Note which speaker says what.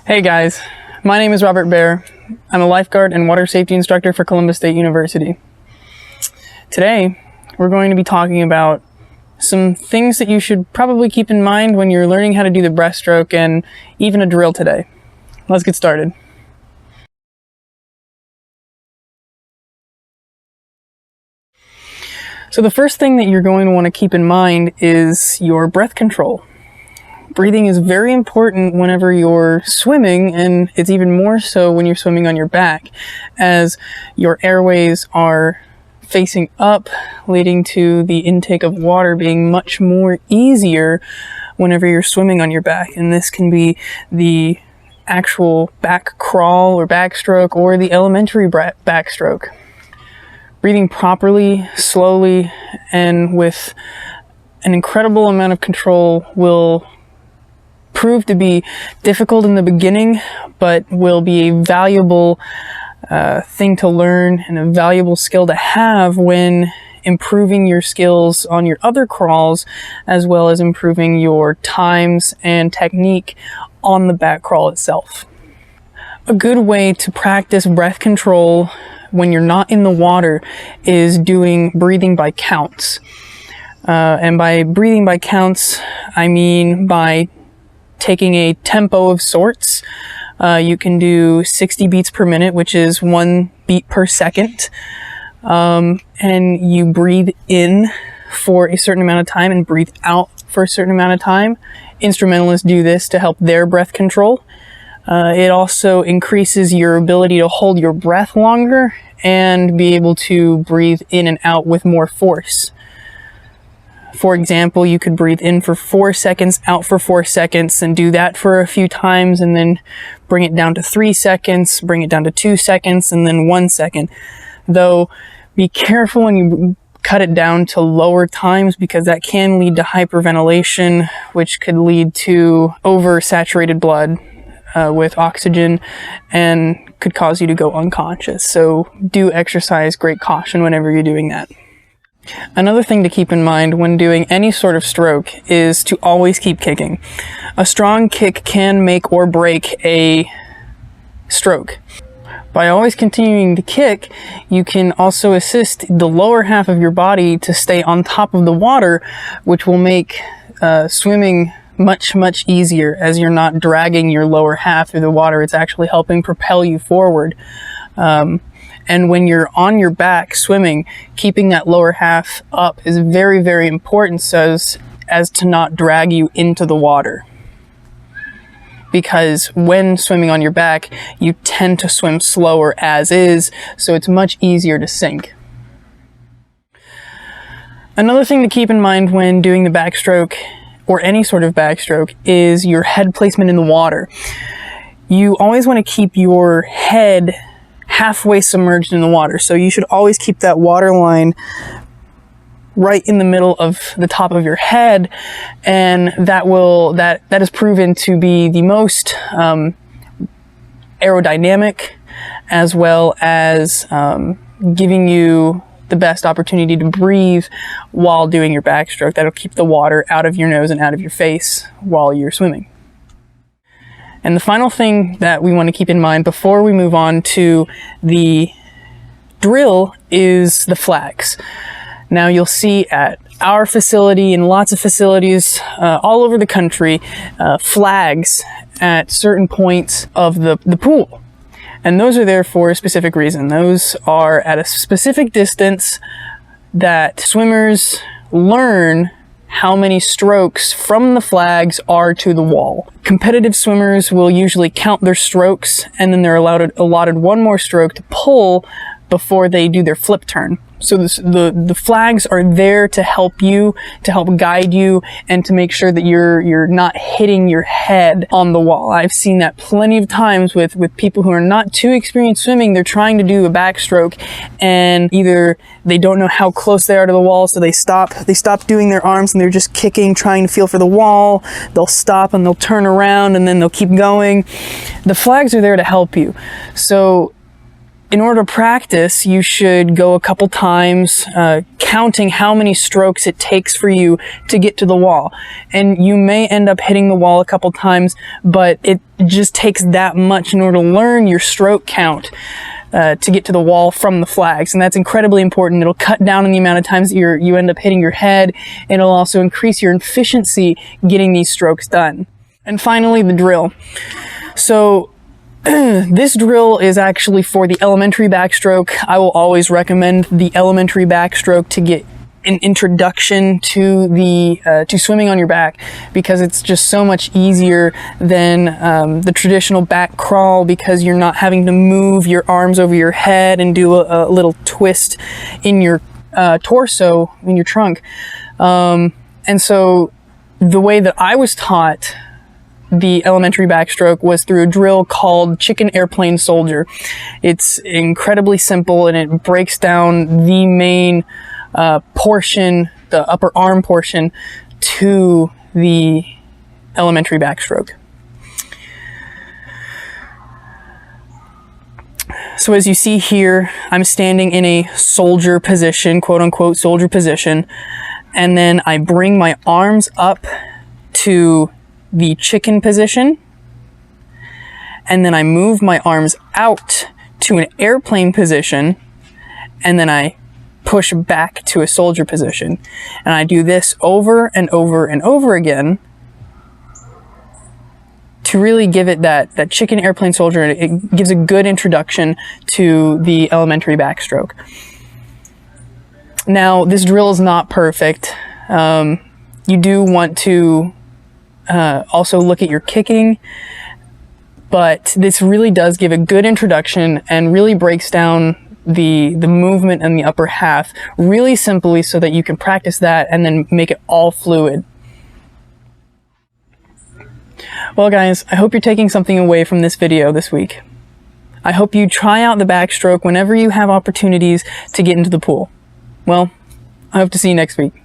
Speaker 1: Hey guys, my name is Robert Bear. I'm a lifeguard and water safety instructor for Columbus State University. Today, we're going to be talking about some things that you should probably keep in mind when you're learning how to do the breaststroke and even a drill today. Let's get started. So the first thing that you're going to want to keep in mind is your breath control. Breathing is very important whenever you're swimming, and it's even more so when you're swimming on your back, as your airways are facing up, leading to the intake of water being much more easier whenever you're swimming on your back. And this can be the actual back crawl or backstroke or the elementary backstroke. Breathing properly, slowly, and with an incredible amount of control will prove to be difficult in the beginning, but will be a valuable thing to learn and a valuable skill to have when improving your skills on your other crawls, as well as improving your times and technique on the back crawl itself. A good way to practice breath control when you're not in the water is doing breathing by counts. And by breathing by counts, I mean by taking a tempo of sorts. You can do 60 beats per minute, which is 1 beat per second. And you breathe in for a certain amount of time and breathe out for a certain amount of time. Instrumentalists do this to help their breath control. It also increases your ability to hold your breath longer and be able to breathe in and out with more force. For example, you could breathe in for 4 seconds, out for 4 seconds, and do that for a few times, and then bring it down to 3 seconds, bring it down to 2 seconds, and then 1 second. Though, be careful when you cut it down to lower times, because that can lead to hyperventilation, which could lead to oversaturated blood with oxygen and could cause you to go unconscious. So do exercise great caution whenever you're doing that. Another thing to keep in mind when doing any sort of stroke is to always keep kicking. A strong kick can make or break a stroke. By always continuing to kick, you can also assist the lower half of your body to stay on top of the water, which will make swimming much easier, as you're not dragging your lower half through the water. It's actually helping propel you forward. And when you're on your back swimming, keeping that lower half up is very important, so as to not drag you into the water. Because when swimming on your back, you tend to swim slower as is, so it's much easier to sink. Another thing to keep in mind when doing the backstroke, or any sort of backstroke, is your head placement in the water. You always want to keep your head halfway submerged in the water. So you should always keep that water line right in the middle of the top of your head, and that is proven to be the most aerodynamic, as well as giving you the best opportunity to breathe while doing your backstroke. That'll keep the water out of your nose and out of your face while you're swimming. And the final thing that we want to keep in mind before we move on to the drill is the flags. Now you'll see at our facility and lots of facilities all over the country, flags at certain points of the pool. And those are there for a specific reason. Those are at a specific distance that swimmers learn how many strokes from the flags are to the wall. Competitive swimmers will usually count their strokes, and then they're allotted one more stroke to pull before they do their flip turn. So the flags are there to help you, to help guide you, and to make sure that you're not hitting your head on the wall. I've seen that plenty of times with people who are not too experienced swimming. They're trying to do a backstroke, and either they don't know how close they are to the wall, so they stop doing their arms and they're just kicking, trying to feel for the wall. They'll stop and they'll turn around and then they'll keep going. The flags are there to help you. So in order to practice, you should go a couple times, counting how many strokes it takes for you to get to the wall. And you may end up hitting the wall a couple times, but it just takes that much in order to learn your stroke count to get to the wall from the flags. And that's incredibly important. It'll cut down on the amount of times that you end up hitting your head, and it'll also increase your efficiency getting these strokes done. And finally, the drill. So this drill is actually for the elementary backstroke. I will always recommend the elementary backstroke to get an introduction to to swimming on your back, because it's just so much easier than the traditional back crawl, because you're not having to move your arms over your head and do a little twist in your torso, in your trunk. And so the way that I was taught the elementary backstroke was through a drill called Chicken Airplane Soldier. It's incredibly simple, and it breaks down the main portion, the upper arm portion, to the elementary backstroke. So as you see here, I'm standing in a soldier position, quote unquote soldier position, and then I bring my arms up to the chicken position, and then I move my arms out to an airplane position, and then I push back to a soldier position. And I do this over and over and over again to really give it that chicken airplane soldier. It gives a good introduction to the elementary backstroke. Now, this drill is not perfect. You do want to also look at your kicking, but this really does give a good introduction and really breaks down the movement in the upper half really simply, so that you can practice that and then make it all fluid. Well guys, I hope you're taking something away from this video this week. I hope you try out the backstroke whenever you have opportunities to get into the pool. Well, I hope to see you next week.